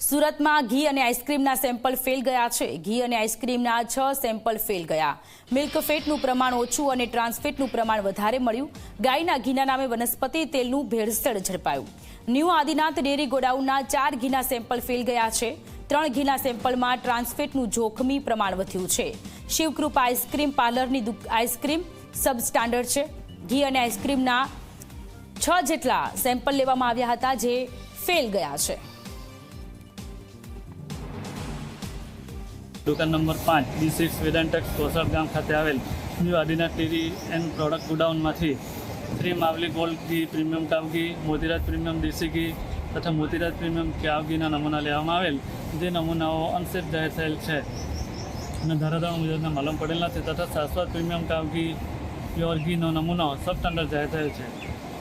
સુરતમાં ઘી અને આઈસ્ક્રીમના સેમ્પલ ફેલ ગયા છે। ઘી અને આઈસ્ક્રીમના 6 સેમ્પલ ફેલ ગયા। મિલ્ક ફેટનું પ્રમાણ ઓછું અને ટ્રાન્સફેટનું પ્રમાણ વધારે મળ્યું। ગાયના ઘીના નામે વનસ્પતિ તેલનું ભેળસેળ ઝડપાયું। ન્યૂ આદિનાથ ડેરી ગોડાઉનના 4 ઘીના સેમ્પલ ફેલ ગયા છે। 3 ઘીના સેમ્પલમાં ટ્રાન્સફેટનું જોખમી પ્રમાણ વધ્યું છે। શિવકૃપા આઈસ્ક્રીમ પાર્લરની આઈસ્ક્રીમ સબસ્ટાન્ડર્ડ છે। ઘી અને આઈસ્ક્રીમના 6 જેટલા સેમ્પલ લેવામાં આવ્યા હતા, જે ફેલ ગયા છે। दुकान नंबर 5 D6 वेदांटेक्स कोसर गाम खाते आवेल new Adinath dairy and product godown में 3 मावली गोल्ड घी प्रीमियम काव घी मोतीराज प्रीमियम देसी घी तथा मोतीराज प्रीमियम काव घी नमूना लेवामां आवेल। जे नमूनाओ अनसेफ जाहिर थयेल छे અને ધારાધોરણ મુજબના માલુમ પડેલ નથી તથા શાશ્વત પ્રીમિયમ કાવ ઘી પ્યોર ઘીનો નમૂનો સબ સ્ટાન્ડર્ડ જાહેર થયેલ છે।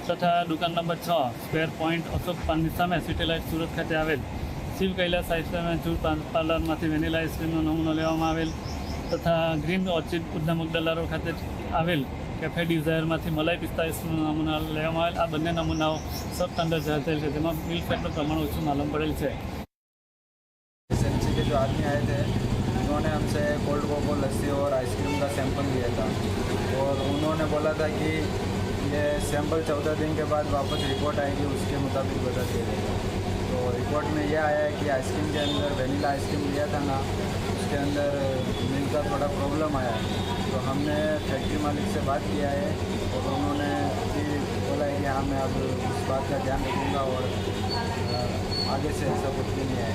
તથા દુકાન નંબર 6 સ્ક્વેર પોઈન્ટ અશોક પાનની સામે સિટીલાઇટ સુરત ખાતે આવેલ Shiv Kailash ice cream and juice parlour में वेनिला आइसक्रीम नमूनो लेवामां आवेल तथा ग्रीन ऑर्चिड उद्यामुख दलारो खाते आवेल कैफे डिजायर में मलाई पिस्ता आइसक्रीम नमूना लेवामां आवेल। आ बंने नमूनाओ सब स्टैंडर्ड जाहिर थયેल छे, जेमां मिल्क फेटनुं प्रमाण ओछुं मालूम पड़ेल छे। एसएमसी के जो आदमी आए थे उन्होंने हमसे कोल्ड कोको लस्सी और आइसक्रीम का सैंपल लिया था और उन्होंने बोला था कि ये सैंपल 14 दिन के बाद वापस रिपोर्ट आएगी, उसके मुताबिक बता दिया जाएगा। तो रिपोर्ट में यह आया है कि आइसक्रीम के अंदर वेनिला आइसक्रीम लिया था ना, उसके अंदर मिल्क का थोड़ा प्रॉब्लम आया है। तो हमने फैक्ट्री मालिक से बात किया है और उन्होंने भी बोला है कि हाँ मैं अब इस बात का ध्यान रखूँगा और आगे से ऐसा कुछ भी नहीं आएगा।